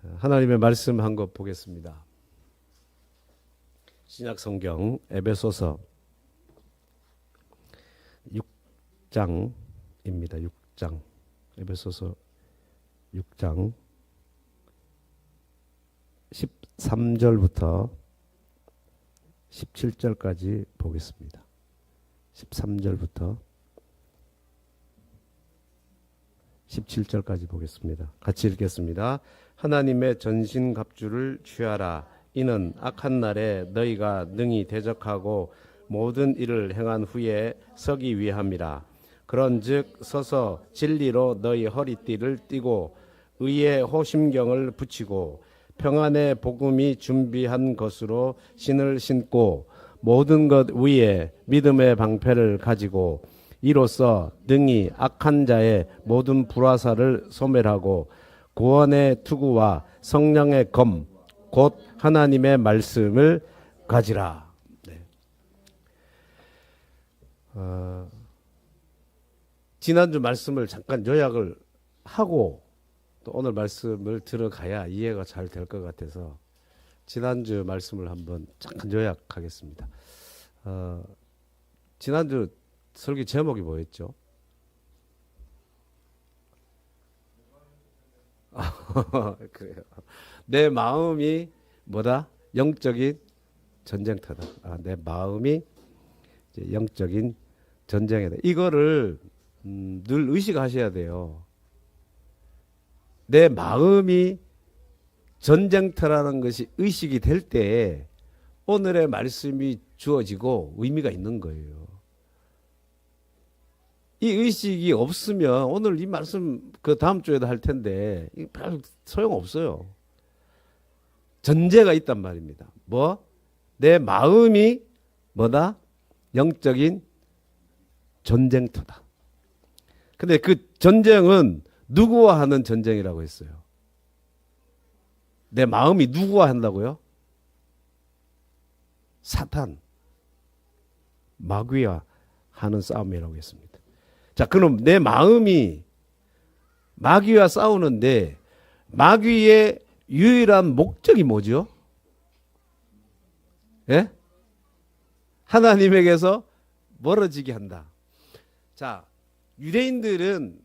하나님의 말씀 한 것 보겠습니다. 신약 성경 에베소서 6장입니다. 6장. 에베소서 6장 13절부터 17절까지 보겠습니다. 13절부터 17절까지 보겠습니다. 같이 읽겠습니다. 하나님의 전신갑주를 취하라. 이는 악한 날에 너희가 능히 대적하고 모든 일을 행한 후에 서기 위함이라. 그런즉 서서 진리로 너희 허리띠를 띠고 의의 호심경을 붙이고 평안의 복음이 준비한 것으로 신을 신고 모든 것 위에 믿음의 방패를 가지고 이로써 능히 악한 자의 모든 불화살을 소멸하고 구원의 투구와 성령의 검 곧 하나님의 말씀을 가지라. 네. 지난주 말씀을 잠깐 요약을 하고 또 오늘 말씀을 들어가야 이해가 잘 될 것 같아서 지난주 말씀을 한번 잠깐 요약하겠습니다. 지난주 설교 제목이 뭐였죠? 그래요. 내 마음이 뭐다? 영적인 전쟁터다. 내 마음이 이제 영적인 전쟁이다. 이거를 늘 의식하셔야 돼요. 내 마음이 전쟁터라는 것이 의식이 될 때 오늘의 말씀이 주어지고 의미가 있는 거예요. 이 의식이 없으면 오늘 이 말씀 그 다음 주에도 할 텐데 별 소용없어요. 전제가 있단 말입니다. 뭐? 내 마음이 뭐다? 영적인 전쟁터다. 근데 그 전쟁은 누구와 하는 전쟁이라고 했어요? 내 마음이 누구와 한다고요? 사탄, 마귀와 하는 싸움이라고 했습니다. 자, 그럼 내 마음이 마귀와 싸우는데 마귀의 유일한 목적이 뭐죠? 예? 하나님에게서 멀어지게 한다. 자, 유대인들은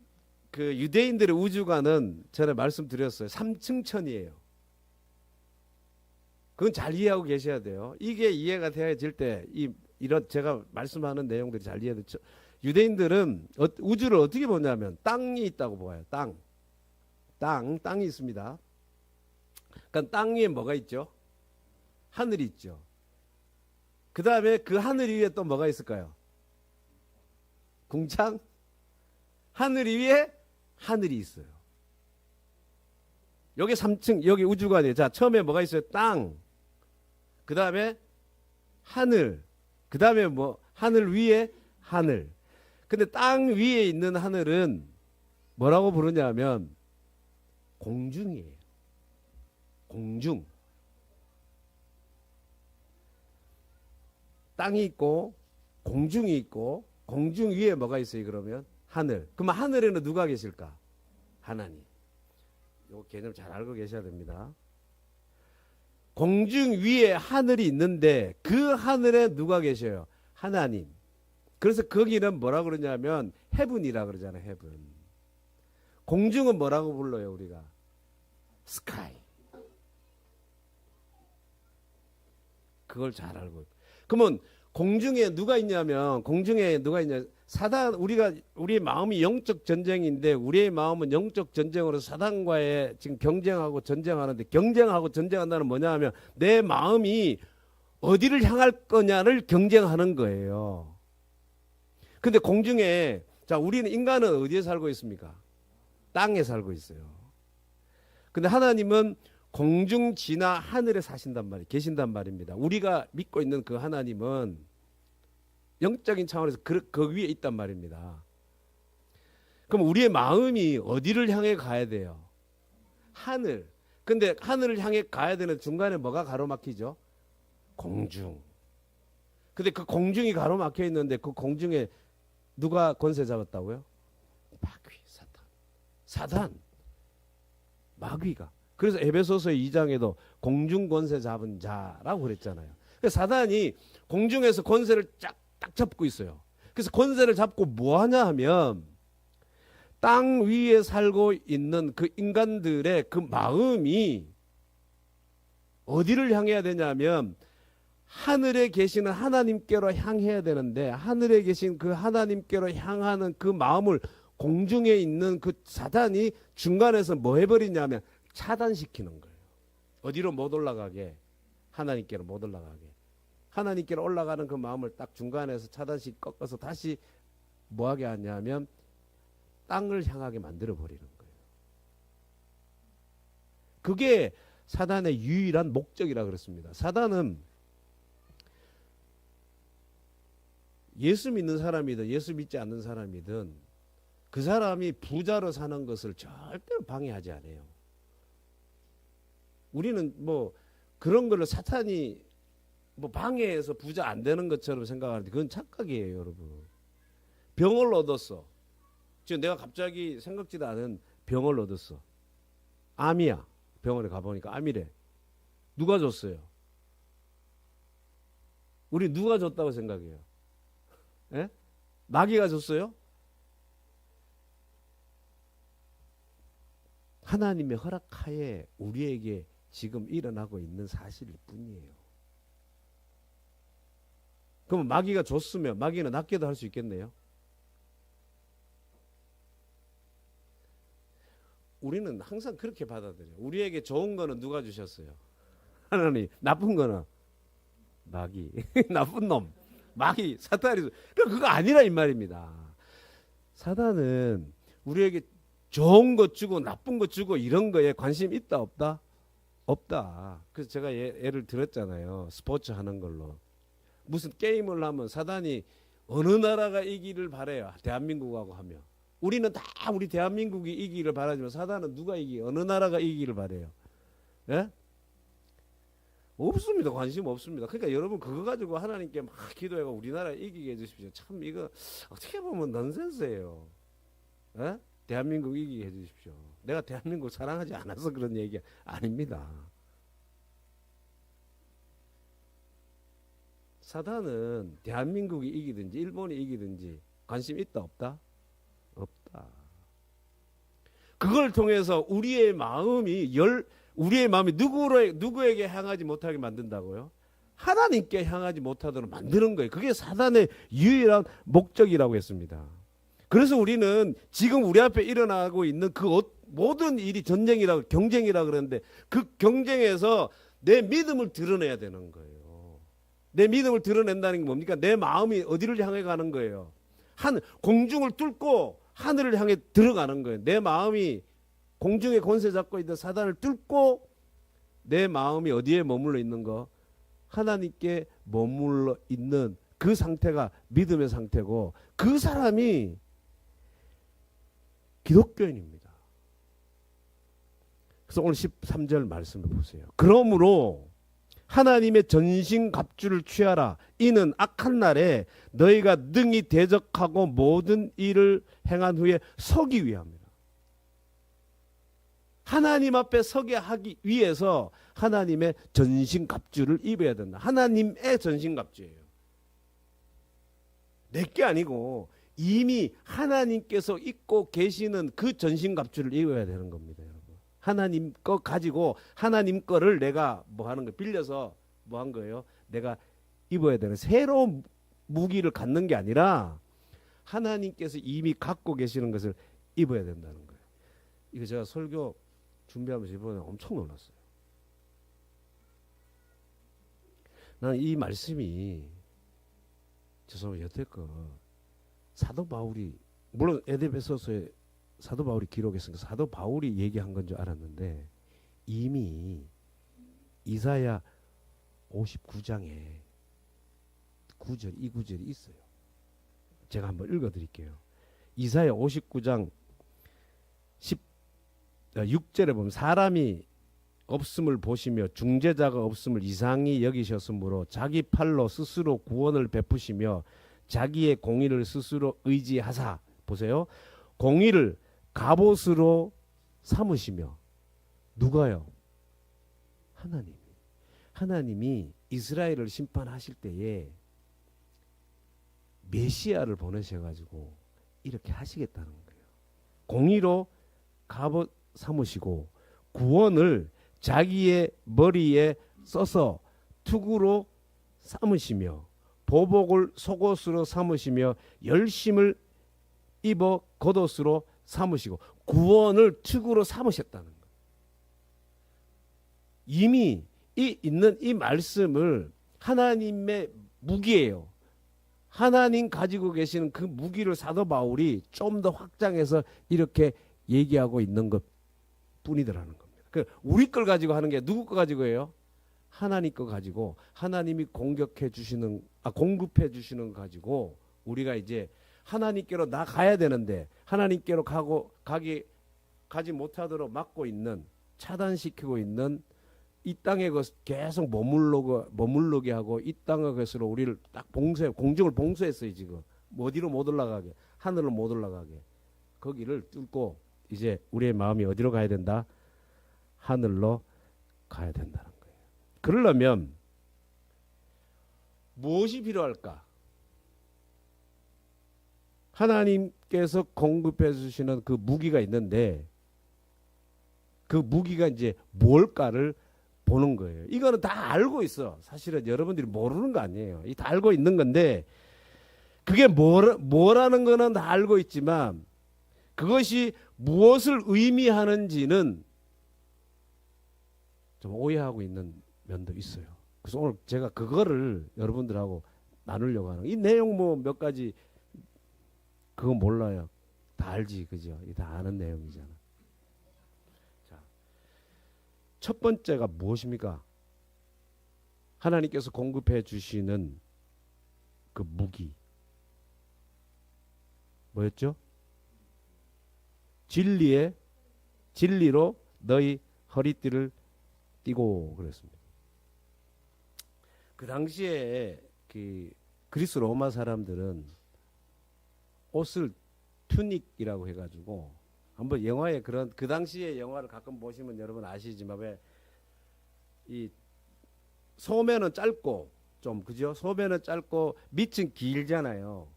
그 유대인들의 우주관은 전에 말씀드렸어요. 3층 천이에요. 그건 잘 이해하고 계셔야 돼요. 이게 이해가 되어질 때 이런 제가 말씀하는 내용들이 잘 이해되죠. 유대인들은 우주를 어떻게 보냐면 땅이 있다고 봐요. 땅이 있습니다. 그러니까 땅 위에 뭐가 있죠? 하늘이 있죠. 그 다음에 그 하늘 위에 또 뭐가 있을까요? 궁창? 하늘 위에 하늘이 있어요. 여기 3층, 여기 우주관이에요. 자, 처음에 뭐가 있어요? 땅. 그 다음에 하늘. 그 다음에 뭐, 하늘 위에 하늘. 근데 땅 위에 있는 하늘은 뭐라고 부르냐면 공중이에요. 공중. 땅이 있고 공중이 있고 공중 위에 뭐가 있어요? 그러면 하늘. 그러면 하늘에는 누가 계실까? 하나님. 이 개념 잘 알고 계셔야 됩니다. 공중 위에 하늘이 있는데 그 하늘에 누가 계셔요? 하나님. 그래서 거기는 뭐라고 그러냐면 헤븐이라 그러잖아요. 헤븐. 공중은 뭐라고 불러요? 우리가 스카이. 그걸 잘 알고. 그러면 공중에 누가 있냐면 공중에 누가 있냐? 사단. 우리의 마음이 영적 전쟁인데 우리의 마음은 영적 전쟁으로 사단과의 지금 경쟁하고 전쟁하는데 경쟁하고 전쟁한다는 뭐냐 하면 내 마음이 어디를 향할 거냐를 경쟁하는 거예요. 근데 공중에 자 우리는 인간은 어디에 살고 있습니까? 땅에 살고 있어요. 근데 하나님은 공중 지나 하늘에 사신단 말이에요. 계신단 말입니다. 우리가 믿고 있는 그 하나님은 영적인 차원에서 그 위에 있단 말입니다. 그럼 우리의 마음이 어디를 향해 가야 돼요? 하늘. 근데 하늘을 향해 가야 되는 중간에 뭐가 가로막히죠? 공중. 근데 그 공중이 가로막혀 있는데 그 공중에 누가 권세 잡았다고요? 마귀, 사단. 마귀가. 그래서 에베소서 2장에도 공중 권세 잡은 자라고 그랬잖아요. 그래서 사단이 공중에서 권세를 딱 잡고 있어요. 그래서 권세를 잡고 뭐 하냐 하면 땅 위에 살고 있는 그 인간들의 그 마음이 어디를 향해야 되냐면 하늘에 계시는 하나님께로 향해야 되는데, 하늘에 계신 그 하나님께로 향하는 그 마음을 공중에 있는 그 사단이 중간에서 뭐 해버리냐면 차단시키는 거예요. 어디로 못 올라가게, 하나님께로 못 올라가게. 하나님께로 올라가는 그 마음을 딱 중간에서 차단씩 꺾어서 다시 뭐하게 하냐면 땅을 향하게 만들어 버리는 거예요. 그게 사단의 유일한 목적이라 그랬습니다. 사단은 예수 믿는 사람이든 예수 믿지 않는 사람이든 그 사람이 부자로 사는 것을 절대로 방해하지 않아요. 우리는 뭐 그런 걸로 사탄이 뭐 방해해서 부자 안 되는 것처럼 생각하는데 그건 착각이에요, 여러분. 병을 얻었어. 지금 내가 갑자기 생각지도 않은 병을 얻었어. 암이야. 병원에 가보니까 암이래. 누가 줬어요? 우리 누가 줬다고 생각해요? 예? 마귀가 줬어요? 하나님의 허락하에 우리에게 지금 일어나고 있는 사실일 뿐이에요. 그럼 마귀가 줬으면 마귀는 낫게도 할 수 있겠네요. 우리는 항상 그렇게 받아들여요. 우리에게 좋은 거는 누가 주셨어요? 하나님. 나쁜 거는 마귀. 나쁜 놈. 마귀. 사탄이. 그거 아니라 이 말입니다. 사단은 우리에게 좋은 거 주고 나쁜 거 주고 이런 거에 관심 있다 없다? 없다. 그래서 제가 예를 들었잖아요. 스포츠 하는 걸로. 무슨 게임을 하면 사단이 어느 나라가 이기를 바래요. 대한민국하고 하면. 우리는 다 우리 대한민국이 이기기를 바라지만 사단은 누가 어느 나라가 이기기를 바래요. 예? 없습니다. 관심 없습니다. 그러니까 여러분 그거 가지고 하나님께 막 기도해가 우리나라 이기게 해주십시오. 참 이거 어떻게 보면 넌센스예요. 예? 대한민국 이기게 해주십시오. 내가 대한민국 사랑하지 않아서 그런 얘기 아닙니다. 사단은 대한민국이 이기든지 일본이 이기든지 관심 있다 없다? 없다. 그걸 통해서 우리의 마음이 누구에게 향하지 못하게 만든다고요? 하나님께 향하지 못하도록 만드는 거예요. 그게 사단의 유일한 목적이라고 했습니다. 그래서 우리는 지금 우리 앞에 일어나고 있는 그 모든 일이 전쟁이라고 경쟁이라고 그러는데 그 경쟁에서 내 믿음을 드러내야 되는 거예요. 내 믿음을 드러낸다는 게 뭡니까? 내 마음이 어디를 향해 가는 거예요? 공중을 뚫고 하늘을 향해 들어가는 거예요. 내 마음이 공중에 권세 잡고 있는 사단을 뚫고 내 마음이 어디에 머물러 있는 거? 하나님께 머물러 있는 그 상태가 믿음의 상태고 그 사람이 기독교인입니다. 그래서 오늘 13절 말씀을 보세요. 그러므로 하나님의 전신갑주를 취하라. 이는 악한 날에 너희가 능히 대적하고 모든 일을 행한 후에 서기 위함이라. 하나님 앞에 서게 하기 위해서 하나님의 전신갑주를 입어야 된다. 하나님의 전신갑주예요. 내게 아니고 이미 하나님께서 입고 계시는 그 전신갑주를 입어야 되는 겁니다, 여러분. 하나님 거 가지고 하나님 거를 내가 뭐 하는 거 빌려서 뭐 한 거예요? 내가 입어야 되는 새로운 무기를 갖는 게 아니라 하나님께서 이미 갖고 계시는 것을 입어야 된다는 거예요. 이거 제가 설교 준비하면서 이번에 엄청 놀랐어요. 나는 이 말씀이 죄송해요. 여태껏 사도 바울이 물론 에베소서에 사도 바울이 기록했으니까 사도 바울이 얘기한 건 줄 알았는데 이미 이사야 59장에 이 구절이 있어요. 제가 한번 읽어드릴게요. 이사야 59장 6절에 보면 사람이 없음을 보시며 중재자가 없음을 이상히 여기셨으므로 자기 팔로 스스로 구원을 베푸시며 자기의 공의를 스스로 의지하사 보세요. 공의를 갑옷으로 삼으시며 누가요? 하나님이. 하나님이 이스라엘을 심판하실 때에 메시아를 보내셔가지고 이렇게 하시겠다는 거예요. 공의로 갑옷 삼으시고 구원을 자기의 머리에 써서 투구로 삼으시며 보복을 속옷으로 삼으시며 열심을 입어 겉옷으로 삼으시고 구원을 투구로 삼으셨다는 거예요. 이미 있는 이 말씀을 하나님의 무기예요. 하나님 가지고 계시는 그 무기를 사도 바울이 좀 더 확장해서 이렇게 얘기하고 있는 것 뿐이더라는 겁니다. 그 우리 걸 가지고 하는 게 누구 거 가지고 해요? 하나님 거 가지고 하나님이 공급해 주시는 거 가지고 우리가 이제 하나님께로 나가야 되는데 하나님께로 가지 못하도록 막고 있는, 차단시키고 있는 이 땅에 계속 머물르게 하고 이 땅의 것으로 우리를 딱 공중을 봉쇄했어요. 지금 어디로 못 올라가게, 하늘로 못 올라가게. 거기를 뚫고 이제 우리의 마음이 어디로 가야 된다? 하늘로 가야 된다는 거예요. 그러려면 무엇이 필요할까? 하나님께서 공급해 주시는 그 무기가 있는데 그 무기가 이제 뭘까를 보는 거예요. 이거는 다 알고 있어. 사실은 여러분들이 모르는 거 아니에요. 다 알고 있는 건데 그게 뭐라는 거는 다 알고 있지만 그것이 무엇을 의미하는지는 좀 오해하고 있는 면도 있어요. 그래서 오늘 제가 그거를 여러분들하고 나누려고 하는, 이 내용 뭐 몇 가지 그거 몰라요. 다 알지, 그죠? 다 아는 내용이잖아. 자, 첫 번째가 무엇입니까? 하나님께서 공급해 주시는 그 무기 뭐였죠? 진리로 너희 허리띠를 띠고 그랬습니다. 그 당시에 그 그리스 로마 사람들은 옷을 투닉이라고 해가지고, 한번 영화에 그 당시의 영화를 가끔 보시면 여러분 아시지만 왜 이 소매는 짧고 좀, 그죠? 소매는 짧고 밑은 길잖아요.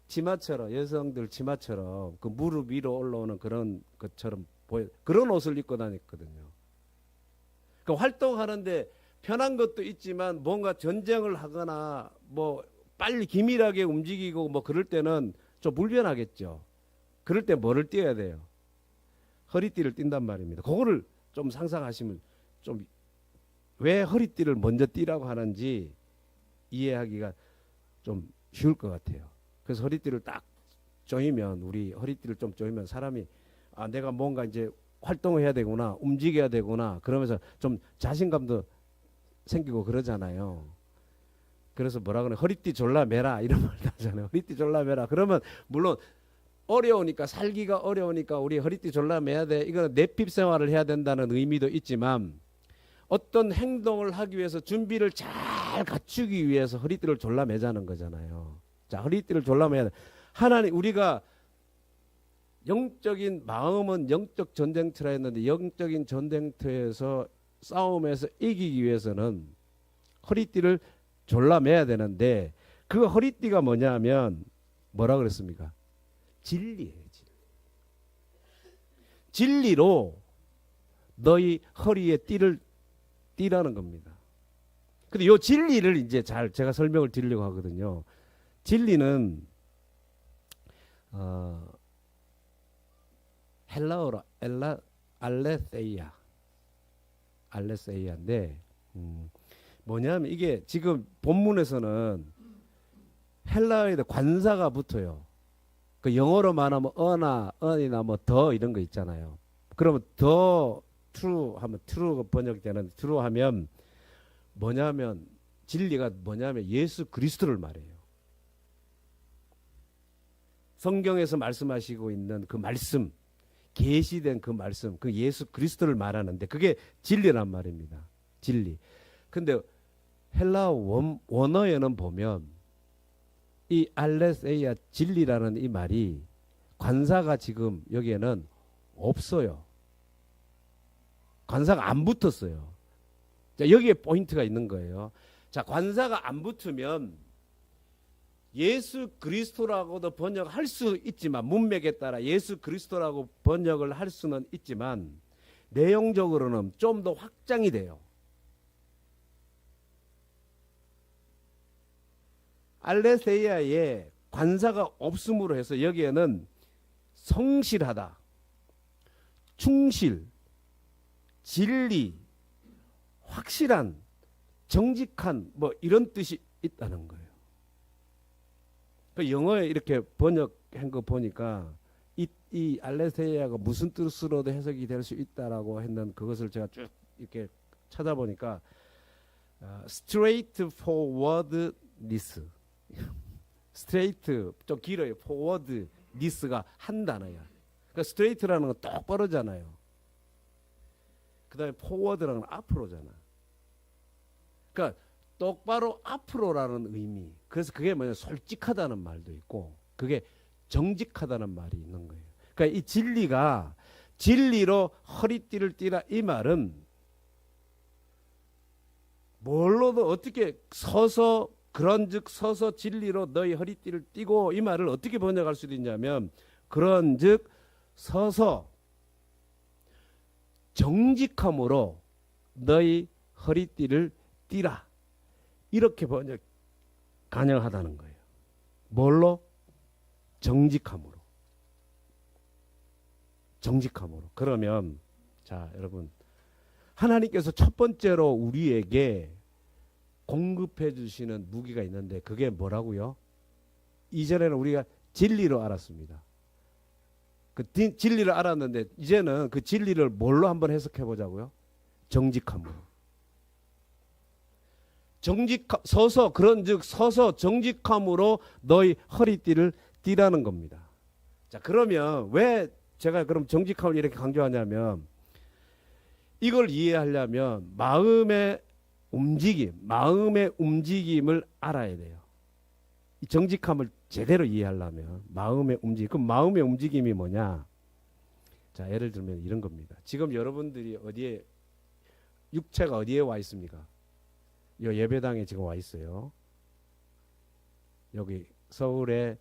치마처럼, 여성들 치마처럼 그 무릎 위로 올라오는 그런 것처럼 그런 옷을 입고 다녔거든요. 그 활동하는데 편한 것도 있지만 뭔가 전쟁을 하거나 뭐 빨리 기밀하게 움직이고 뭐 그럴 때는 좀 불편하겠죠. 그럴 때 뭐를 띄어야 돼요? 허리띠를 띈단 말입니다. 그거를 좀 상상하시면 좀 왜 허리띠를 먼저 띠라고 하는지 이해하기가 좀 쉬울 것 같아요. 그래서 허리띠를 딱 조이면, 우리 허리띠를 좀 조이면 사람이 내가 뭔가 이제 활동을 해야 되구나, 움직여야 되구나, 그러면서 좀 자신감도 생기고 그러잖아요. 그래서 뭐라 그래? 허리띠 졸라매라 이런 말도 하잖아요. 허리띠 졸라매라. 그러면 물론 어려우니까, 살기가 어려우니까 우리 허리띠 졸라매야 돼, 이거는 내핍 생활을 해야 된다는 의미도 있지만 어떤 행동을 하기 위해서 준비를 잘 갖추기 위해서 허리띠를 졸라매자는 거잖아요. 자, 허리띠를 졸라매야 돼. 하나님, 우리가 영적인 마음은 영적 전쟁터라 했는데 영적인 전쟁터에서 싸움에서 이기기 위해서는 허리띠를 졸라매야 되는데 그 허리띠가 뭐냐면 뭐라 그랬습니까? 진리예요. 진리로 너희 허리에 띠라는 겁니다. 근데 이 진리를 이제 잘 제가 설명을 드리려고 하거든요. 진리는 헬라어로 알레세이아인데 뭐냐면 이게 지금 본문에서는 헬라어에도 관사가 붙어요. 그 영어로 말하면 언이나 뭐 더 이런 거 있잖아요. 그러면 더 true 하면 true 번역되는, true 하면 뭐냐면 진리가 뭐냐면 예수 그리스도를 말해요. 성경에서 말씀하시고 있는 그 말씀, 계시된 그 말씀, 그 예수 그리스도를 말하는데 그게 진리란 말입니다. 진리. 근데 헬라어 원어에는 보면 이 알레세이아, 진리라는 이 말이 관사가 지금 여기에는 없어요. 관사가 안 붙었어요. 자, 여기에 포인트가 있는 거예요. 자, 관사가 안 붙으면 예수 그리스도라고도 번역할 수 있지만, 문맥에 따라 예수 그리스도라고 번역을 할 수는 있지만 내용적으로는 좀 더 확장이 돼요. 알레세이아에 관사가 없음으로 해서 여기에는 성실하다, 충실, 진리, 확실한, 정직한 뭐 이런 뜻이 있다는 거예요. 그 영어에 이렇게 번역한 거 보니까 이 알레세이아가 무슨 뜻으로도 해석이 될 수 있다라고 했는 그것을 제가 쭉 이렇게 찾아보니까 straightforwardness, straight 좀 길어요. forwardness가 한 단어야. 그러니까 straight라는 건 똑바로잖아요. 그다음에 forward라는 건 앞으로잖아. 그러니까 똑바로 앞으로라는 의미. 그래서 그게 뭐냐, 솔직하다는 말도 있고 그게 정직하다는 말이 있는 거예요. 그러니까 이 진리가 진리로 허리띠를 띠라, 이 말은 뭘로도 어떻게 서서, 그런즉 서서 진리로 너희 허리띠를 띠고, 이 말을 어떻게 번역할 수 있냐면 그런즉 서서 정직함으로 너희 허리띠를 띠라, 이렇게 번역 가능하다는 거예요. 뭘로? 정직함으로. 정직함으로. 그러면 자, 여러분, 하나님께서 첫 번째로 우리에게 공급해 주시는 무기가 있는데 그게 뭐라고요? 이전에는 우리가 진리로 알았습니다. 그 진리를 알았는데 이제는 그 진리를 뭘로 한번 해석해 보자고요? 정직함으로. 서서, 그런즉 서서 정직함으로 너희 허리띠를 띠라는 겁니다. 자, 그러면 왜 제가 그럼 정직함을 이렇게 강조하냐면, 이걸 이해하려면 마음의 움직임을 알아야 돼요. 이 정직함을 제대로 이해하려면 마음의 움직임. 그럼 마음의 움직임이 뭐냐? 자, 예를 들면 이런 겁니다. 지금 여러분들이 어디에, 육체가 어디에 와 있습니까? 요 예배당에 지금 와 있어요. 여기 서울의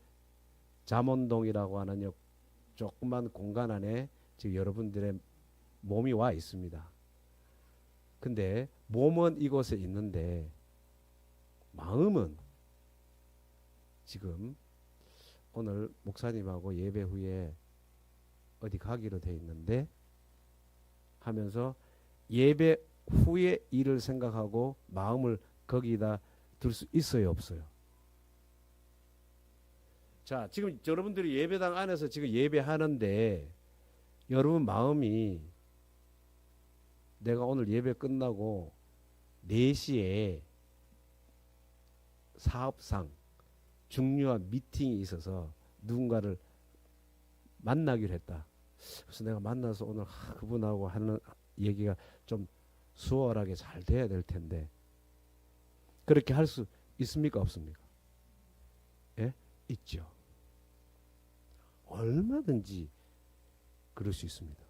잠원동이라고 하는 요 조그만 공간 안에 지금 여러분들의 몸이 와 있습니다. 근데 몸은 이곳에 있는데 마음은 지금 오늘 목사님하고 예배 후에 어디 가기로 돼 있는데 하면서 예배 후에 일을 생각하고 마음을 거기다 둘 수 있어요, 없어요? 자, 지금 여러분들이 예배당 안에서 지금 예배하는데 여러분 마음이 내가 오늘 예배 끝나고 4시에 사업상 중요한 미팅이 있어서 누군가를 만나기로 했다. 그래서 내가 만나서 오늘 그분하고 하는 얘기가 좀 수월하게 잘 돼야 될 텐데, 그렇게 할 수 있습니까, 없습니까? 예? 있죠. 얼마든지 그럴 수 있습니다.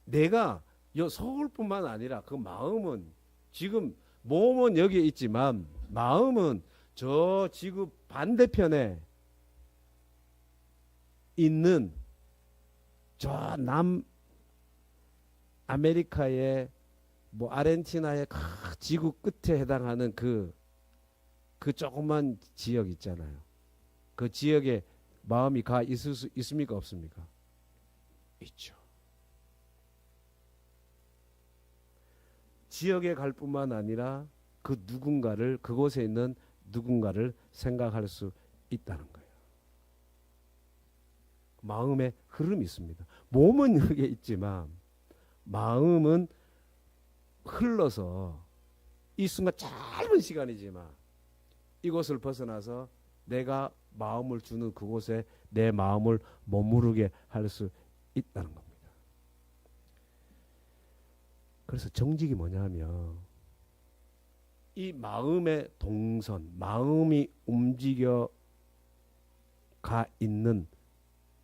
내가 서울뿐만 아니라 그 마음은 지금, 몸은 여기에 있지만 마음은 저 지구 반대편에 있는 저 남아메리카의 뭐 아르헨티나의 지구 끝에 해당하는 그 조그만 지역 있잖아요. 그 지역에 마음이 가 있을 수 있습니까, 없습니까? 있죠. 지역에 갈 뿐만 아니라 그 누군가를, 그곳에 있는 누군가를 생각할 수 있다는 거예요. 마음의 흐름이 있습니다. 몸은 여기에 있지만 마음은 흘러서 이 순간, 짧은 시간이지만 이곳을 벗어나서 내가 마음을 주는 그곳에 내 마음을 머무르게 할 수 있다는 겁니다. 그래서 정직이 뭐냐면 이 마음의 동선, 마음이 움직여 가 있는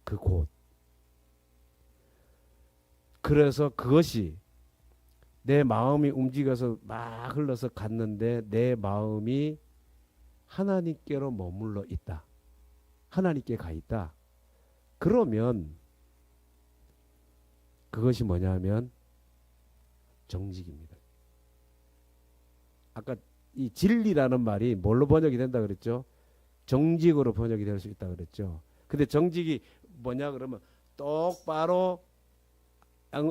그곳, 그래서 그것이 내 마음이 움직여서 막 흘러서 갔는데 내 마음이 하나님께로 머물러 있다. 하나님께 가 있다. 그러면 그것이 뭐냐면 정직입니다. 아까 이 진리라는 말이 뭘로 번역이 된다 그랬죠? 정직으로 번역이 될 수 있다 그랬죠. 근데 정직이 뭐냐 그러면 똑바로,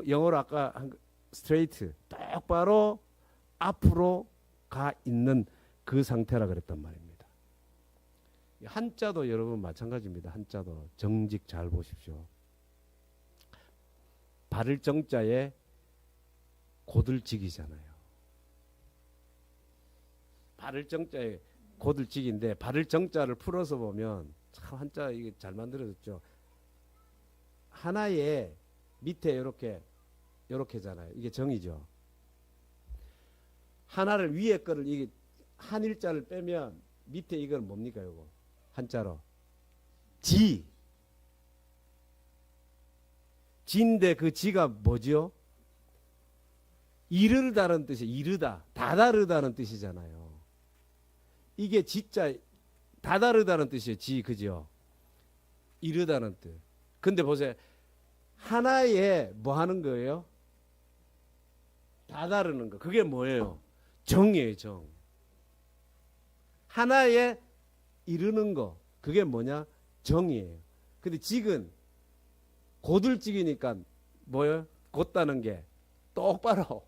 영어로 아까 한 스트레이트, 똑바로 앞으로 가 있는 그 상태라 그랬단 말입니다. 한자도 여러분 마찬가지입니다. 한자도 정직 잘 보십시오. 바를 정자에 고들직이잖아요. 바를 정자에 고들직인데 바를 정자를 풀어서 보면 참 한자 이게 잘 만들어졌죠. 하나의 밑에 이렇게잖아요. 이게 정이죠. 하나를 위에 거를 이게 한 일자를 빼면 밑에 이건 뭡니까 이거 한자로 지. 지인데 그 지가 뭐죠? 이르다는 뜻이 이르다, 다다르다는 뜻이잖아요. 이게 지자 다다르다는 뜻이에요. 지 그죠? 이르다는 뜻. 근데 보세요. 하나에 뭐 하는 거예요? 다다르는 거. 그게 뭐예요? 정이에요, 정. 하나에 이르는 거. 그게 뭐냐? 정이에요. 근데 직은 고들직이니까 뭐예요? 곧다는 게 똑바로.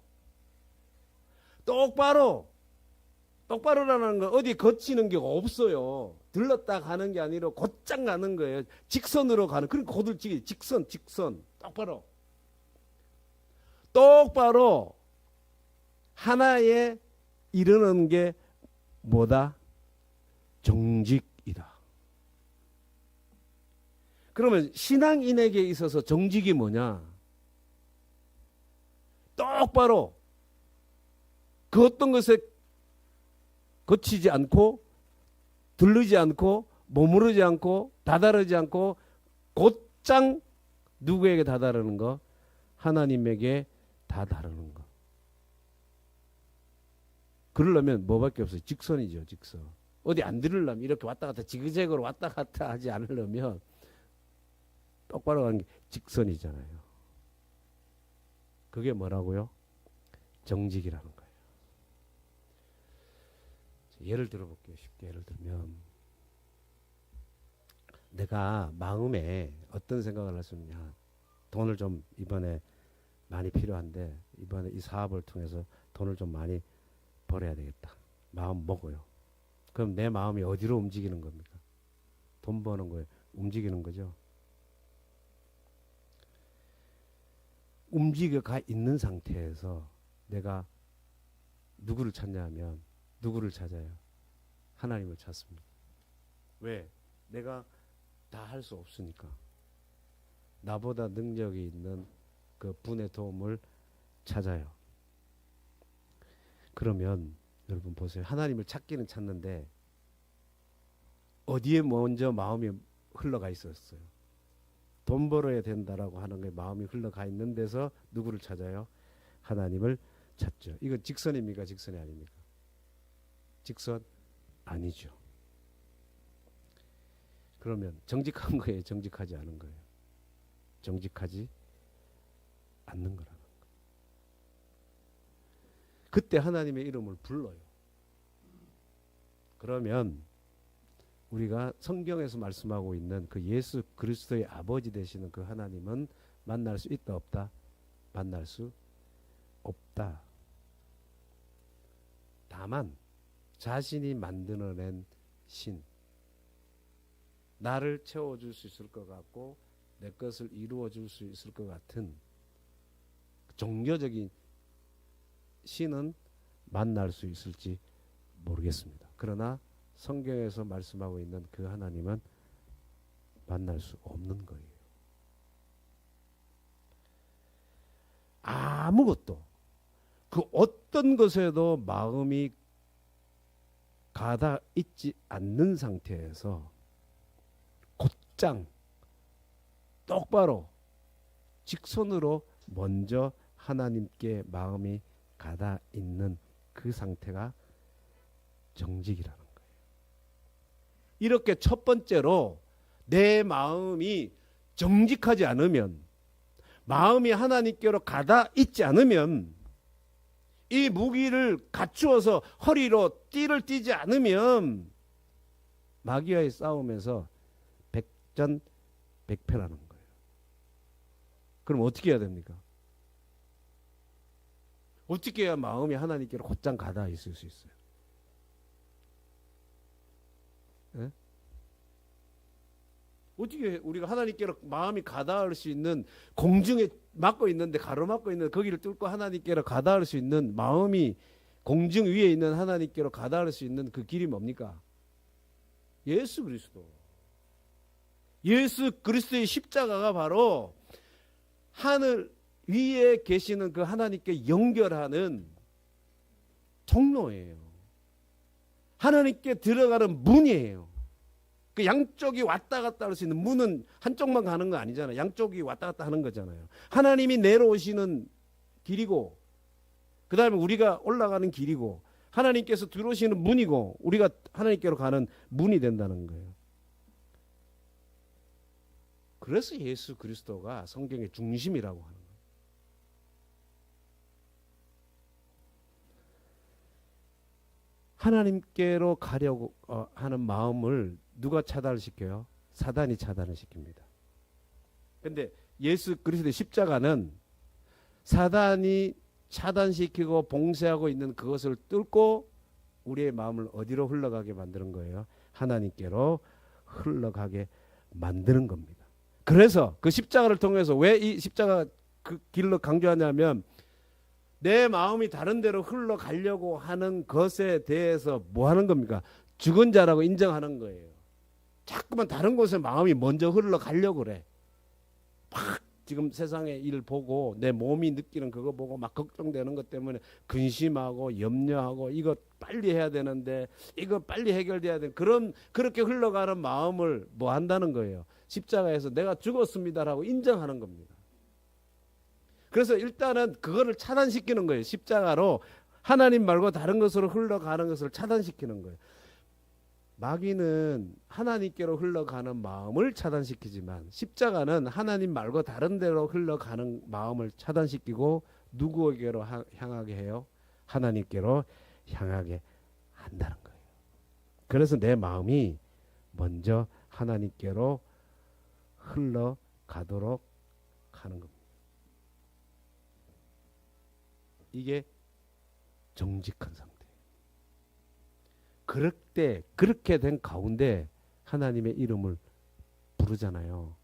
똑바로라는 거 어디 거치는 게 없어요. 들렀다 가는 게 아니라 곧장 가는 거예요. 직선으로 가는. 그러니까 고들직이 직선 똑바로 하나에 이르는 게 뭐다? 정직이다. 그러면 신앙인에게 있어서 정직이 뭐냐? 똑바로 그 어떤 것에 거치지 않고 들르지 않고 머무르지 않고 다다르지 않고 곧장 누구에게 다다르는 거? 하나님에게 다다르는 거. 그러려면 뭐밖에 없어요? 직선이죠. 직선. 어디 안 들으려면 이렇게 왔다 갔다 지그재그로 왔다 갔다 하지 않으려면 똑바로 가는 게 직선이잖아요. 그게 뭐라고요? 정직이라는 거예요. 예를 들어볼게요. 쉽게 예를 들면 내가 마음에 어떤 생각을 할 수 있느냐. 돈을 좀 이번에 많이 필요한데 이번에 이 사업을 통해서 돈을 좀 많이 벌어야 되겠다. 마음 먹어요. 그럼 내 마음이 어디로 움직이는 겁니까? 돈 버는 거에 움직이는 거죠. 움직여 가 있는 상태에서 내가 누구를 찾냐면 누구를 찾아요? 하나님을 찾습니다. 왜? 내가 다 할 수 없으니까. 나보다 능력이 있는 그 분의 도움을 찾아요. 그러면 여러분 보세요. 하나님을 찾기는 찾는데 어디에 먼저 마음이 흘러가 있었어요? 돈 벌어야 된다라고 하는 게 마음이 흘러가 있는 데서 누구를 찾아요? 하나님을 찾죠. 이건 직선입니까? 직선이 아닙니까? 직선 아니죠. 그러면 정직한 거예요? 정직하지 않은 거예요? 정직하지 않는 거라는 거예요. 그때 하나님의 이름을 불러요. 그러면 우리가 성경에서 말씀하고 있는 그 예수 그리스도의 아버지 되시는 그 하나님은 만날 수 있다 없다? 만날 수 없다. 다만 자신이 만들어낸 신, 나를 채워줄 수 있을 것 같고 내 것을 이루어줄 수 있을 것 같은 종교적인 신은 만날 수 있을지 모르겠습니다. 그러나 성경에서 말씀하고 있는 그 하나님은 만날 수 없는 거예요. 아무것도 그 어떤 것에도 마음이 가다 있지 않는 상태에서 곧장 똑바로 직선으로 먼저 하나님께 마음이 가다 있는 그 상태가 정직이라는 거예요. 이렇게 첫 번째로 내 마음이 정직하지 않으면, 마음이 하나님께로 가다 있지 않으면, 이 무기를 갖추어서 허리로 띠를 띠지 않으면 마귀와의 싸움에서 백전백패라는 거예요. 그럼 어떻게 해야 됩니까? 어떻게 해야 마음이 하나님께로 곧장 가다 있을 수 있어요? 네? 어떻게 우리가 하나님께로 마음이 가다할 수 있는, 공중에 막고 있는데 가로막고 있는 거기를 뚫고 하나님께로 가다할 수 있는, 마음이 공중 위에 있는 하나님께로 가다할 수 있는 그 길이 뭡니까? 예수 그리스도. 예수 그리스도의 십자가가 바로 하늘 위에 계시는 그 하나님께 연결하는 통로예요. 하나님께 들어가는 문이에요. 그 양쪽이 왔다 갔다 할 수 있는, 문은 한쪽만 가는 거 아니잖아요. 양쪽이 왔다 갔다 하는 거잖아요. 하나님이 내려오시는 길이고, 그 다음에 우리가 올라가는 길이고, 하나님께서 들어오시는 문이고, 우리가 하나님께로 가는 문이 된다는 거예요. 그래서 예수 그리스도가 성경의 중심이라고 하는 거예요. 하나님께로 가려고 하는 마음을 누가 차단을 시켜요? 사단이 차단을 시킵니다. 그런데 예수 그리스도의 십자가는 사단이 차단시키고 봉쇄하고 있는 그것을 뚫고 우리의 마음을 어디로 흘러가게 만드는 거예요? 하나님께로 흘러가게 만드는 겁니다. 그래서 그 십자가를 통해서 왜 이 십자가 그 길로 강조하냐면, 내 마음이 다른 데로 흘러가려고 하는 것에 대해서 뭐 하는 겁니까? 죽은 자라고 인정하는 거예요. 자꾸만 다른 곳에 마음이 먼저 흘러가려고 그래. 막 지금 세상의 일 보고 내 몸이 느끼는 그거 보고 막 걱정되는 것 때문에 근심하고 염려하고, 이거 빨리 해야 되는데, 이거 빨리 해결돼야 되는, 그렇게 흘러가는 마음을 뭐 한다는 거예요? 십자가에서 내가 죽었습니다라고 인정하는 겁니다. 그래서 일단은 그거를 차단시키는 거예요. 십자가로 하나님 말고 다른 것으로 흘러가는 것을 차단시키는 거예요. 마귀는 하나님께로 흘러가는 마음을 차단시키지만, 십자가는 하나님 말고 다른 데로 흘러가는 마음을 차단시키고 누구에게로 향하게 해요? 하나님께로 향하게 한다는 거예요. 그래서 내 마음이 먼저 하나님께로 흘러가도록 하는 겁니다. 이게 정직한 상태. 그럴 때, 그렇게 된 가운데 하나님의 이름을 부르잖아요.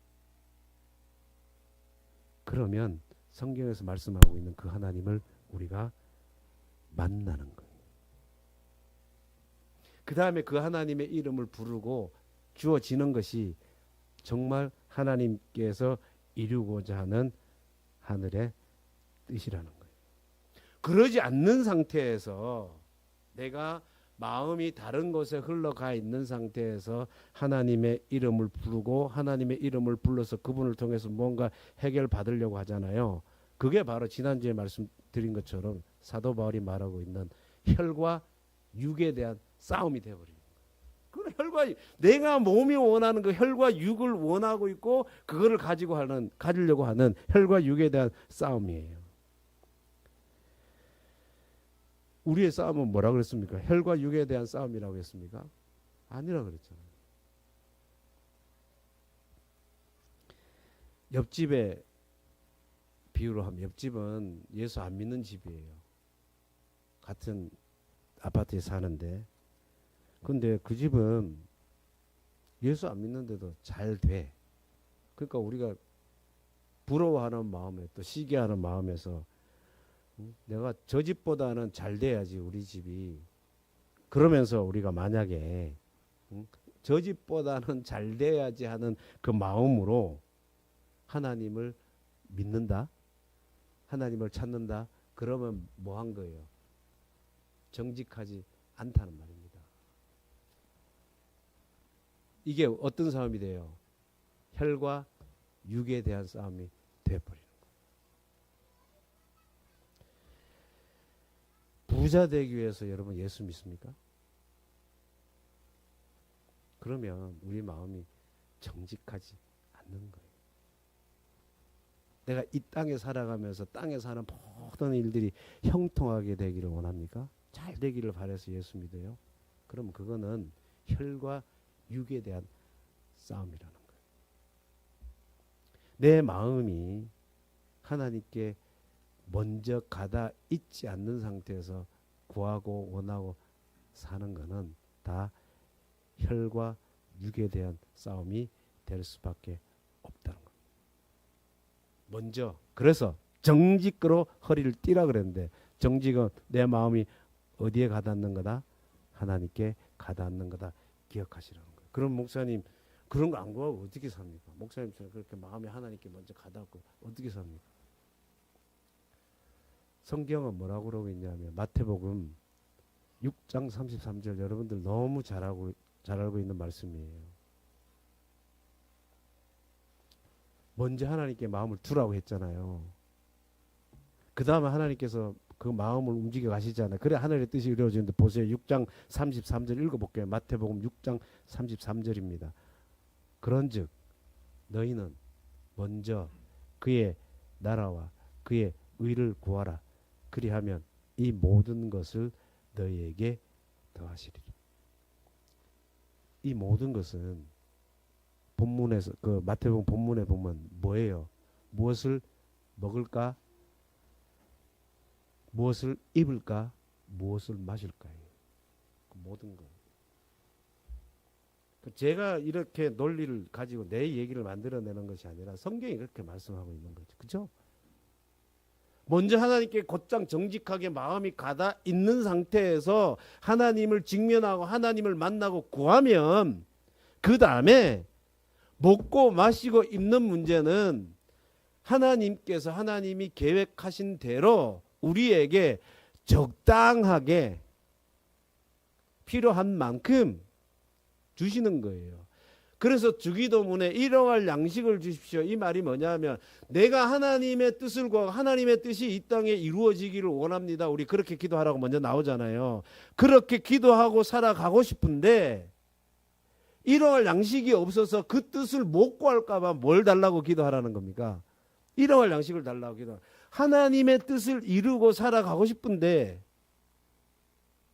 그러면 성경에서 말씀하고 있는 그 하나님을 우리가 만나는 거예요. 그 다음에 그 하나님의 이름을 부르고 주어지는 것이 정말 하나님께서 이루고자 하는 하늘의 뜻이라는 거예요. 그러지 않는 상태에서, 내가 마음이 다른 곳에 흘러가 있는 상태에서 하나님의 이름을 부르고 하나님의 이름을 불러서 그분을 통해서 뭔가 해결 받으려고 하잖아요. 그게 바로 지난주에 말씀드린 것처럼 사도 바울이 말하고 있는 혈과 육에 대한 싸움이 되어버립니다. 그 혈과, 내가 몸이 원하는 그 혈과 육을 원하고 있고 그거를 가지려고 하는 혈과 육에 대한 싸움이에요. 우리의 싸움은 뭐라 그랬습니까? 혈과 육에 대한 싸움이라고 했습니까? 아니라 그랬잖아요. 옆집에 비유로 하면, 옆집은 예수 안 믿는 집이에요. 같은 아파트에 사는데, 근데 그 집은 예수 안 믿는데도 잘 돼. 그러니까 우리가 부러워하는 마음에, 또 시기하는 마음에서, 내가 저 집보다는 잘 돼야지 우리 집이, 그러면서 우리가 만약에 저 집보다는 잘 돼야지 하는 그 마음으로 하나님을 믿는다, 하나님을 찾는다, 그러면 뭐 한 거예요? 정직하지 않다는 말입니다. 이게 어떤 싸움이 돼요? 혈과 육에 대한 싸움이 되어버리는 거예요. 부자 되기 위해서 여러분 예수 믿습니까? 그러면 우리 마음이 정직하지 않는 거예요. 내가 이 땅에 살아가면서 땅에 사는 모든 일들이 형통하게 되기를 원합니까? 잘 되기를 바라서 예수 믿어요? 그럼 그거는 혈과 육에 대한 싸움이라는 거예요. 내 마음이 하나님께 먼저 가다 있지 않는 상태에서 구하고 원하고 사는 거는 다 혈과 육에 대한 싸움이 될 수밖에 없다는 겁니다. 먼저 그래서 정직으로 허리를 띠라 그랬는데 정직은 내 마음이 어디에 가닿는 거다? 하나님께 가닿는 거다. 기억하시라는 거예요. 그럼 목사님 그런 거 안 구하고 어떻게 삽니까? 목사님처럼 그렇게 마음이 하나님께 먼저 가닿고 어떻게 삽니까? 성경은 뭐라고 그러고 있냐면 마태복음 6장 33절 여러분들 너무 잘 알고 있는 말씀이에요. 먼저 하나님께 마음을 두라고 했잖아요. 그 다음에 하나님께서 그 마음을 움직여 가시잖아요. 그래 하늘의 뜻이 이루어지는데 보세요. 6장 33절 읽어볼게요. 마태복음 6장 33절입니다. 그런즉 너희는 먼저 그의 나라와 그의 의를 구하라. 그리하면 이 모든 것을 너희에게 더하시리라. 이 모든 것은 본문에서 그 마태복음 본문에 보면 뭐예요? 무엇을 먹을까? 무엇을 입을까? 무엇을 마실까요? 그 모든 것. 제가 이렇게 논리를 가지고 내 얘기를 만들어내는 것이 아니라 성경이 그렇게 말씀하고 있는 거죠. 그렇죠? 먼저 하나님께 곧장 정직하게 마음이 가다 있는 상태에서 하나님을 직면하고 하나님을 만나고 구하면 그 다음에 먹고 마시고 입는 문제는 하나님께서 하나님이 계획하신 대로 우리에게 적당하게 필요한 만큼 주시는 거예요. 그래서 주기도문에 일용할 양식을 주십시오. 이 말이 뭐냐면 내가 하나님의 뜻을 구하고 하나님의 뜻이 이 땅에 이루어지기를 원합니다. 우리 그렇게 기도하라고 먼저 나오잖아요. 그렇게 기도하고 살아가고 싶은데 일용할 양식이 없어서 그 뜻을 못 구할까 봐 뭘 달라고 기도하라는 겁니까? 일용할 양식을 달라고 기도. 하나님의 뜻을 이루고 살아가고 싶은데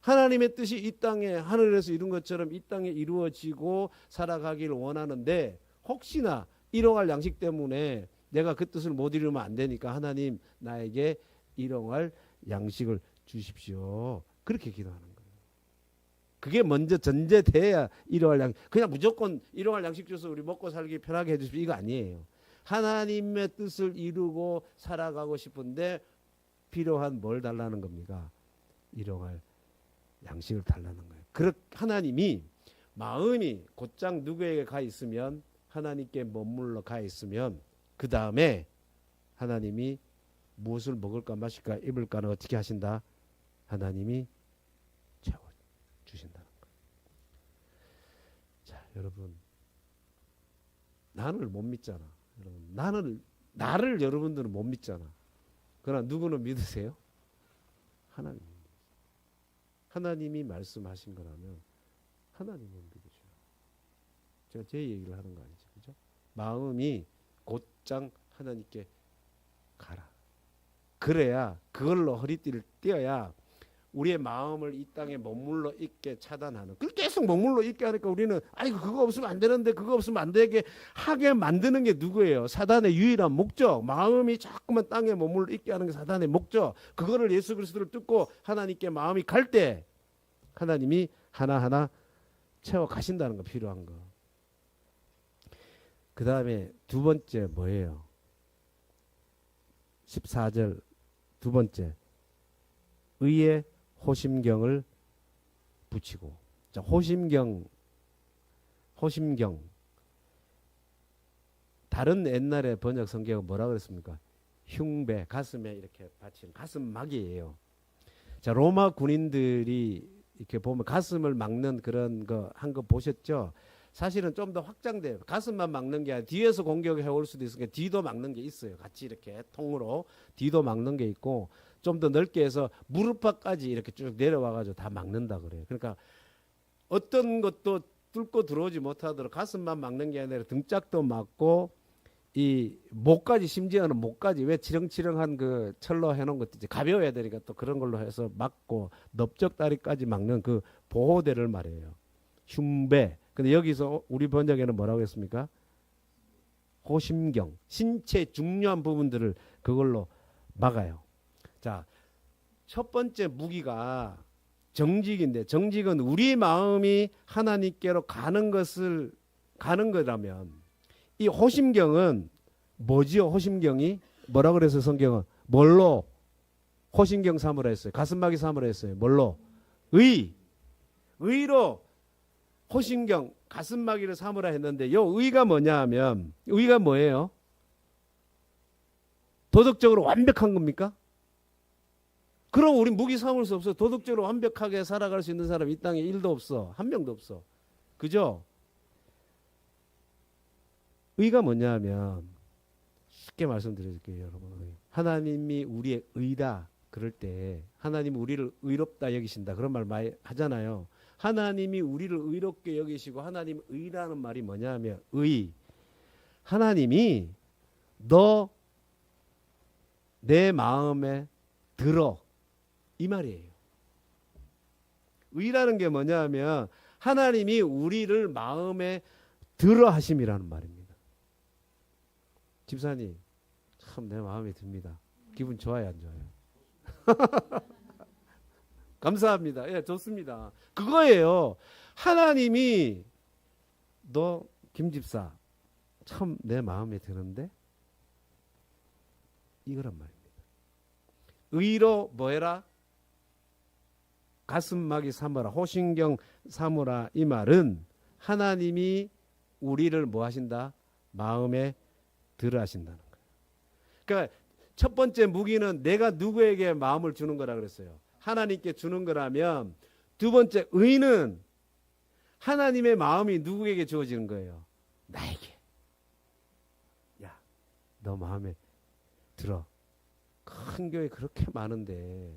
하나님의 뜻이 이 땅에 하늘에서 이룬 것처럼 이 땅에 이루어지고 살아가기를 원하는데 혹시나 일용할 양식 때문에 내가 그 뜻을 못 이루면 안 되니까 하나님 나에게 일용할 양식을 주십시오. 그렇게 기도하는 거예요. 그게 먼저 전제돼야 일용할 양식. 그냥 무조건 일용할 양식 줘서 우리 먹고 살기 편하게 해주십시오. 이거 아니에요. 하나님의 뜻을 이루고 살아가고 싶은데 필요한 뭘 달라는 겁니까? 일용할 양식을 달라는 거예요. 그렇게 하나님이 마음이 곧장 누구에게 가 있으면 하나님께 머물러 가 있으면 그 다음에 하나님이 무엇을 먹을까 마실까 입을까는 어떻게 하신다? 하나님이 채워주신다는 거예요. 자, 여러분 나를 못 믿잖아. 여러분, 나를 여러분들은 못 믿잖아. 그러나 누구는 믿으세요? 하나님. 하나님이 말씀하신 거라면 하나님은 믿으셔요. 제가 제 얘기를 하는 거 아니죠. 그죠? 마음이 곧장 하나님께 가라. 그래야 그걸로 허리띠를 띄어야 우리의 마음을 이 땅에 머물러 있게 차단하는. 그걸 계속 머물러 있게 하니까 우리는 아이고 그거 없으면 안 되는데 그거 없으면 안 되게 하게 만드는 게 누구예요? 사단의 유일한 목적. 마음이 자꾸만 땅에 머물러 있게 하는 게 사단의 목적. 그거를 예수 그리스도를 듣고 하나님께 마음이 갈 때 하나님이 하나하나 채워 가신다는 거 필요한 거. 그 다음에 두 번째 뭐예요? 14절 두 번째 의의 호심경을 붙이고. 자, 호심경 다른 옛날에 번역 성경은 뭐라 그랬습니까? 흉배, 가슴에 이렇게 받치는 가슴막이에요. 자, 로마 군인들이 이렇게 보면 가슴을 막는 그런 거 한 거 보셨죠? 사실은 좀 더 확장돼요. 가슴만 막는 게 아니라 뒤에서 공격해 올 수도 있으니까 뒤도 막는 게 있어요. 같이 이렇게 통으로 뒤도 막는 게 있고 좀 더 넓게 해서 무릎팍까지 이렇게 쭉 내려와가지고 다 막는다 그래요. 그러니까 어떤 것도 뚫고 들어오지 못하도록 가슴만 막는 게 아니라 등짝도 막고 이 목까지, 심지어는 목까지, 왜 치렁치렁한 그 철로 해놓은 것도 이제 가벼워야 되니까 또 그런 걸로 해서 막고 넓적다리까지 막는 그 보호대를 말해요. 흉배. 근데 여기서 우리 번역에는 뭐라고 했습니까? 호심경. 신체 중요한 부분들을 그걸로 막아요. 자, 첫 번째 무기가 정직인데, 정직은 우리 마음이 하나님께로 가는 거라면, 이 호심경은 뭐지요? 호심경이 뭐라 그래서 성경은 뭘로 호심경 삼으라 했어요? 가슴막이 삼으라 했어요. 뭘로? 의로 호심경 가슴막이를 삼으라 했는데, 요 의가 뭐냐 하면, 의가 뭐예요? 도덕적으로 완벽한 겁니까? 그럼 우리 무기 삼을 수 없어. 도덕적으로 완벽하게 살아갈 수 있는 사람이 이 땅에 1도 없어. 한 명도 없어. 그죠? 의가 뭐냐 하면, 쉽게 말씀드릴게요, 여러분. 하나님이 우리의 의다 그럴 때 하나님이 우리를 의롭다 여기신다 그런 말 많이 하잖아요. 하나님이 우리를 의롭게 여기시고 하나님 의라는 말이 뭐냐 하면, 하나님이 너 내 마음에 들어 이 말이에요. 의라는 게 뭐냐 하면 하나님이 우리를 마음에 들어 하심이라는 말입니다. 집사님, 참 내 마음에 듭니다. 기분 좋아요, 안 좋아요? 감사합니다. 예, 좋습니다. 그거예요. 하나님이 너 김집사 참 내 마음에 드는데 이거란 말입니다. 의로 뭐해라? 가슴막이 삼으라, 호심경 삼으라. 이 말은 하나님이 우리를 뭐 하신다? 마음에 들어 하신다는 거예요. 그러니까 첫 번째 무기는 내가 누구에게 마음을 주는 거라 그랬어요. 하나님께 주는 거라면, 두 번째 의는 하나님의 마음이 누구에게 주어지는 거예요? 나에게. 야, 너 마음에 들어. 큰 교회 그렇게 많은데,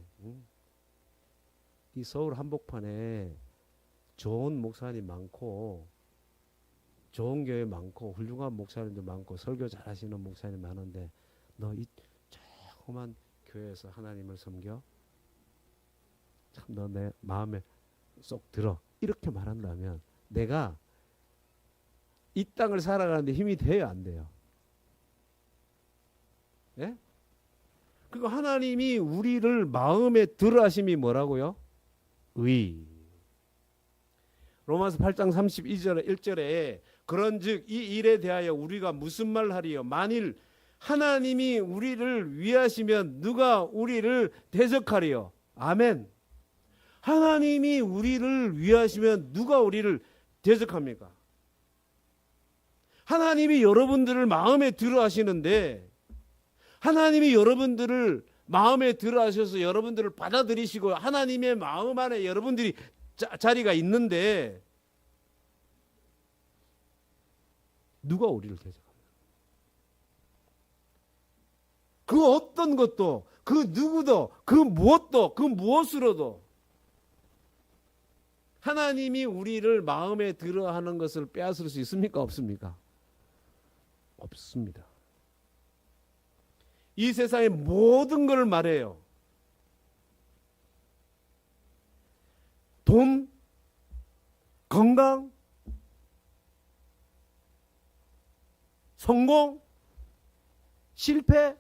이 서울 한복판에 좋은 목사님 많고, 좋은 교회 많고, 훌륭한 목사님도 많고, 설교 잘하시는 목사님 많은데, 너 이 조그만 교회에서 하나님을 섬겨? 참 너 내 마음에 쏙 들어. 이렇게 말한다면 내가 이 땅을 살아가는데 힘이 돼요, 안 돼요? 예? 그러니까 하나님이 우리를 마음에 들어 하심이 뭐라고요? 의. 로마서 8장 32절 1절에 그런즉 이 일에 대하여 우리가 무슨 말 하리요? 만일 하나님이 우리를 위하시면 누가 우리를 대적하리요? 아멘. 하나님이 우리를 위하시면 누가 우리를 대적합니까? 하나님이 여러분들을 마음에 들어 하시는데, 하나님이 여러분들을 마음에 들어 하셔서 여러분들을 받아들이시고 하나님의 마음 안에 여러분들이 자리가 있는데 누가 우리를 대적합니까? 그 어떤 것도, 그 누구도, 그 무엇도, 그 무엇으로도 하나님이 우리를 마음에 들어 하는 것을 빼앗을 수 있습니까? 없습니까? 없습니다. 이 세상의 모든 걸 말해요. 돈, 건강, 성공, 실패,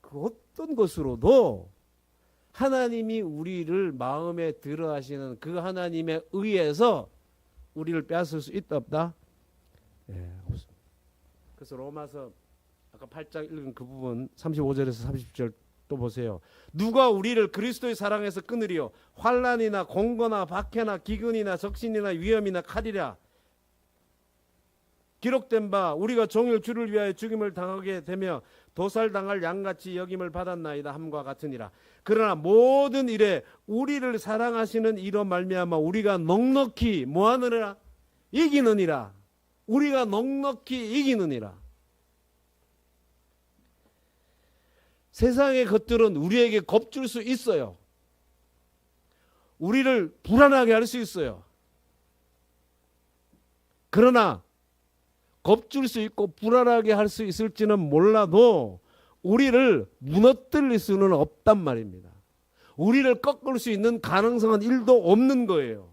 그 어떤 것으로도 하나님이 우리를 마음에 들어 하시는 그 하나님에 의해서 우리를 빼앗을 수 있다 없다? 예, 없습니다. 그래서 로마서 아까 8장 읽은 그 부분 35절에서 30절 또 보세요. 누가 우리를 그리스도의 사랑에서 끊으리요? 환난이나 공고나 박해나 기근이나 적신이나 위험이나 칼이라. 기록된 바 우리가 종일 주를 위하여 죽임을 당하게 되며 도살당할 양같이 여김을 받았나이다 함과 같으니라. 그러나 모든 일에 우리를 사랑하시는 이로 말미암아 우리가 넉넉히 뭐하느니라? 이기느니라. 우리가 넉넉히 이기느니라. 세상의 것들은 우리에게 겁줄 수 있어요. 우리를 불안하게 할 수 있어요. 그러나 겁줄 수 있고 불안하게 할 수 있을지는 몰라도 우리를 무너뜨릴 수는 없단 말입니다. 우리를 꺾을 수 있는 가능성은 1도 없는 거예요.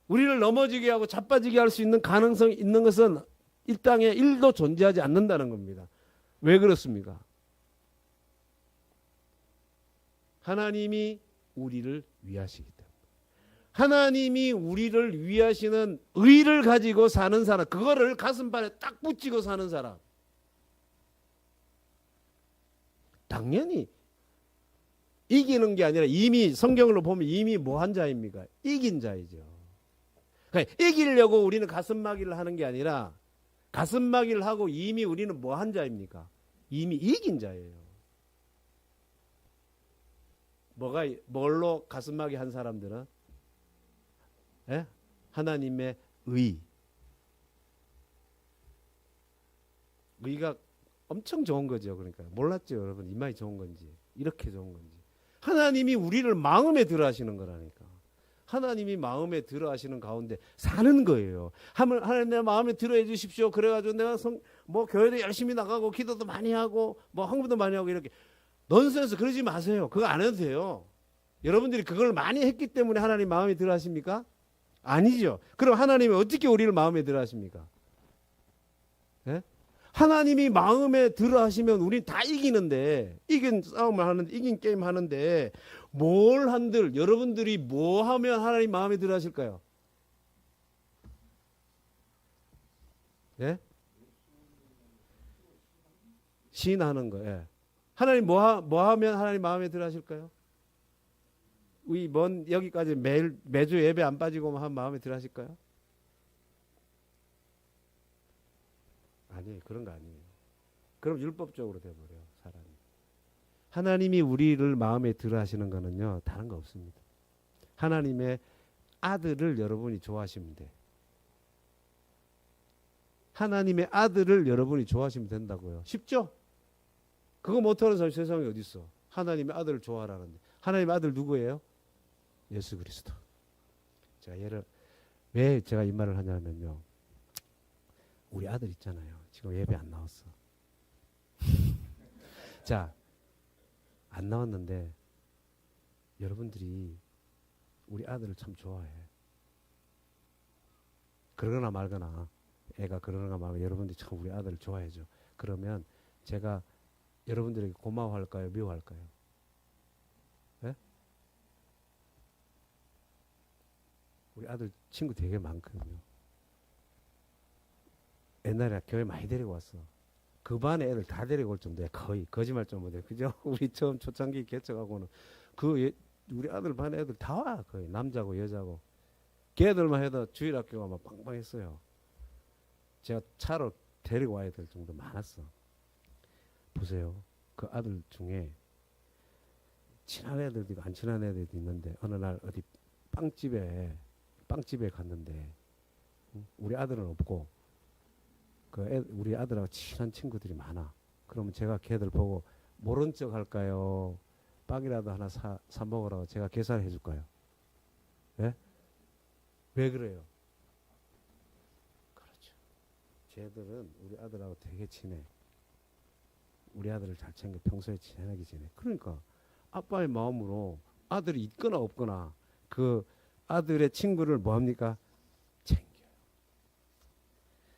우리를 넘어지게 하고 자빠지게 할 수 있는 가능성이 있는 것은 이 땅에 1도 존재하지 않는다는 겁니다. 왜 그렇습니까? 하나님이 우리를 위하시기 때문에. 하나님이 우리를 위하시는 의를 가지고 사는 사람, 그거를 가슴판에 딱 붙이고 사는 사람, 당연히 이기는 게 아니라 이미 성경으로 보면 이미 뭐한 자입니까? 이긴 자이죠. 그러니까 이기려고 우리는 가슴막이를 하는 게 아니라 가슴막이를 하고 이미 우리는 뭐한 자입니까? 이미 이긴 자예요. 뭘로 가슴막이 한 사람들은? 예? 하나님의 의. 의가 엄청 좋은 거죠. 그러니까 몰랐죠, 여러분. 이마이 좋은 건지, 이렇게 좋은 건지. 하나님이 우리를 마음에 들어 하시는 거라니까. 하나님이 마음에 들어 하시는 가운데 사는 거예요. 하나님 내 마음에 들어 해 주십시오. 그래가지고 내가 교회도 열심히 나가고 기도도 많이 하고 헌금도 많이 하고 이렇게 넌센스 그러지 마세요. 그거 안 해도 돼요. 여러분들이 그걸 많이 했기 때문에 하나님 마음에 들어 하십니까? 아니죠. 그럼 하나님이 어떻게 우리를 마음에 들어 하십니까? 예? 하나님이 마음에 들어 하시면 우린 다 이기는데, 이긴 싸움을 하는데, 이긴 게임 하는데, 뭘 한들, 여러분들이 뭐 하면 하나님 마음에 들어 하실까요? 예? 시인하는 거, 예. 하나님 뭐 하면 하나님 마음에 들어 하실까요? 우리 여기까지 매주 예배 안 빠지고만 하면 마음에 들어 하실까요? 아니에요. 그런 거 아니에요. 그럼 율법적으로 돼버려요, 사람이. 하나님이 우리를 마음에 들어 하시는 거는요, 다른 거 없습니다. 하나님의 아들을 여러분이 좋아하시면 돼. 하나님의 아들을 여러분이 좋아하시면 된다고요. 쉽죠? 그거 못하는 사람이 세상에 어디 있어? 하나님의 아들을 좋아하라는데. 하나님의 아들 누구예요? 예수 그리스도. 왜 제가 이 말을 하냐면요, 우리 아들 있잖아요. 지금 예배 안 나왔어. 자, 안 나왔는데 여러분들이 우리 아들을 참 좋아해. 그러거나 말거나, 애가 그러거나 말거나 여러분들이 참 우리 아들을 좋아해줘. 그러면 제가 여러분들에게 고마워할까요? 미워할까요? 네? 우리 아들 친구 되게 많거든요. 옛날에 교회 많이 데리고 왔어. 그 반에 애들 다 데리고 올 정도야. 거의 거짓말 좀 못해. 그죠? 우리 처음 초창기 개척하고는 우리 아들 반 애들 다 와. 거의 남자고 여자고. 걔들만 해도 주일학교가 막 빵빵했어요. 제가 차로 데리고 와야 될 정도 많았어. 보세요. 그 아들 중에 친한 애들도 있고 안 친한 애들도 있는데 어느 날 어디 빵집에 갔는데 우리 아들은 없고 우리 아들하고 친한 친구들이 많아. 그러면 제가 걔들 보고 모른 척 할까요? 빵이라도 하나 사 먹으라고 제가 계산해 줄까요? 예? 왜 그래요? 그렇죠. 쟤들은 우리 아들하고 되게 친해. 우리 아들을 잘 챙겨 평소에 친하게 지내. 그러니까 아빠의 마음으로 아들이 있거나 없거나 그 아들의 친구를 뭐합니까? 챙겨요.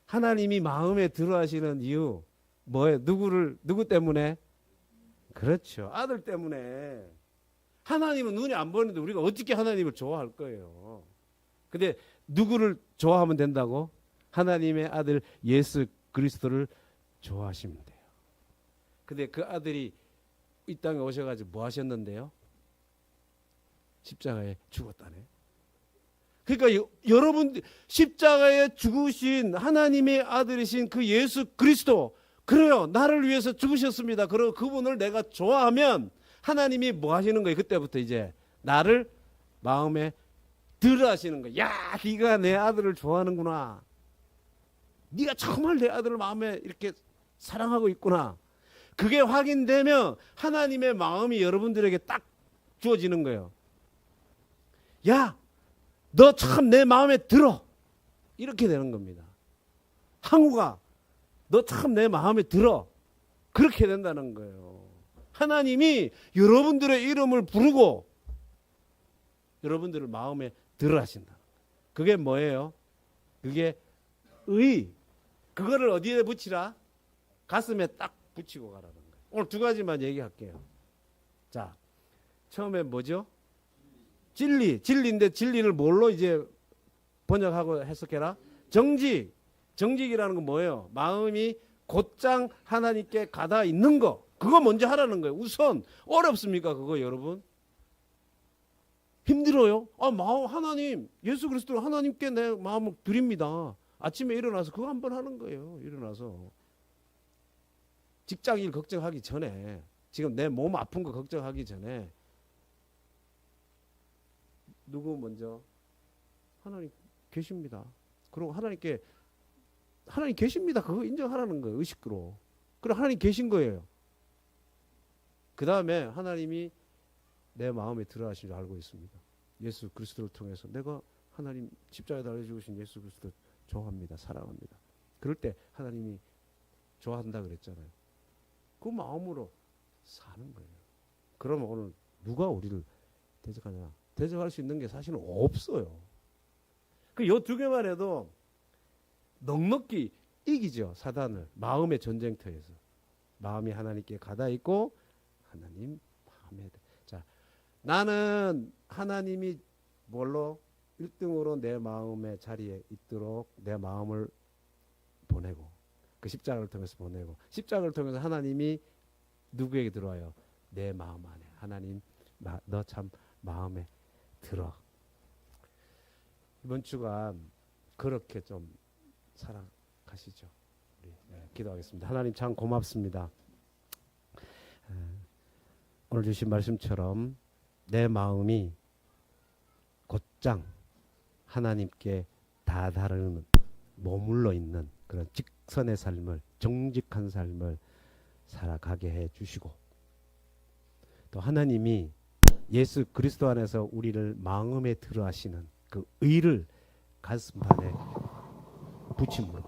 하나님이 마음에 들어 하시는 이유 뭐예요? 누구 때문에? 그렇죠. 아들 때문에. 하나님은 눈에 안 보이는데 우리가 어떻게 하나님을 좋아할 거예요? 근데 누구를 좋아하면 된다고? 하나님의 아들 예수 그리스도를 좋아하시면 돼요. 근데 그 아들이 이 땅에 오셔가지고 뭐 하셨는데요? 십자가에 죽었다네. 그러니까 여러분 십자가에 죽으신 하나님의 아들이신 그 예수 그리스도, 그래요. 나를 위해서 죽으셨습니다. 그리고 그분을 내가 좋아하면 하나님이 뭐 하시는 거예요? 그때부터 이제 나를 마음에 들어 하시는 거예요. 야, 네가 내 아들을 좋아하는구나. 네가 정말 내 아들을 마음에 이렇게 사랑하고 있구나. 그게 확인되면 하나님의 마음이 여러분들에게 딱 주어지는 거예요. 야, 너 참 내 마음에 들어. 이렇게 되는 겁니다. 항우가 너 참 내 마음에 들어. 그렇게 된다는 거예요. 하나님이 여러분들의 이름을 부르고 여러분들을 마음에 들어 하신다. 그게 뭐예요? 그게 의. 그거를 어디에 붙이라? 가슴에 딱 붙이고 가라는 거예요. 오늘 두 가지만 얘기할게요. 자, 처음에 뭐죠? 진리. 진리인데 진리를 뭘로 이제 번역하고 해석해라? 정직. 정직이라는 건 뭐예요? 마음이 곧장 하나님께 가다 있는 거. 그거 먼저 하라는 거예요. 우선. 어렵습니까? 그거 여러분? 힘들어요? 마음 하나님, 예수 그리스도 하나님께 내 마음을 드립니다. 아침에 일어나서 그거 한번 하는 거예요. 일어나서. 직장 일 걱정하기 전에, 지금 내 몸 아픈 거 걱정하기 전에 누구 먼저? 하나님 계십니다. 그리고 하나님께 하나님 계십니다. 그거 인정하라는 거예요. 의식으로. 그럼 하나님 계신 거예요. 그 다음에 하나님이 내 마음에 들어가신 줄 알고 있습니다. 예수 그리스도를 통해서 내가 하나님 십자가에 달려 죽으신 예수 그리스도 좋아합니다. 사랑합니다. 그럴 때 하나님이 좋아한다 그랬잖아요. 그 마음으로 사는 거예요. 그러면 오늘 누가 우리를 대적하냐? 대적할 수 있는 게 사실은 없어요. 그 요 두 개만 해도 넉넉히 이기죠. 사단을. 마음의 전쟁터에서. 마음이 하나님께 가다 있고 하나님 마음에. 자, 나는 하나님이 뭘로 1등으로 내 마음의 자리에 있도록 내 마음을 보내고 그 십자가를 통해서 보내고 십자가를 통해서 하나님이 누구에게 들어와요? 내 마음 안에. 하나님 너 참 마음에 들어. 이번 주간 그렇게 좀 살아가시죠. 우리 기도하겠습니다. 하나님 참 고맙습니다. 오늘 주신 말씀처럼 내 마음이 곧장 하나님께 다다르는 머물러 있는 그런 직선의 삶을 정직한 삶을 살아가게 해 주시고 또 하나님이 예수 그리스도 안에서 우리를 마음에 들어 하시는 그 의를 가슴판에 붙임으로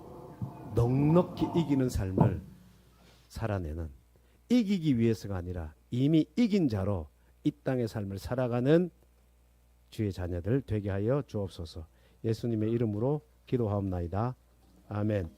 넉넉히 이기는 삶을 살아내는 이기기 위해서가 아니라 이미 이긴 자로 이 땅의 삶을 살아가는 주의 자녀들 되게 하여 주옵소서. 예수님의 이름으로 기도하옵나이다. 아멘.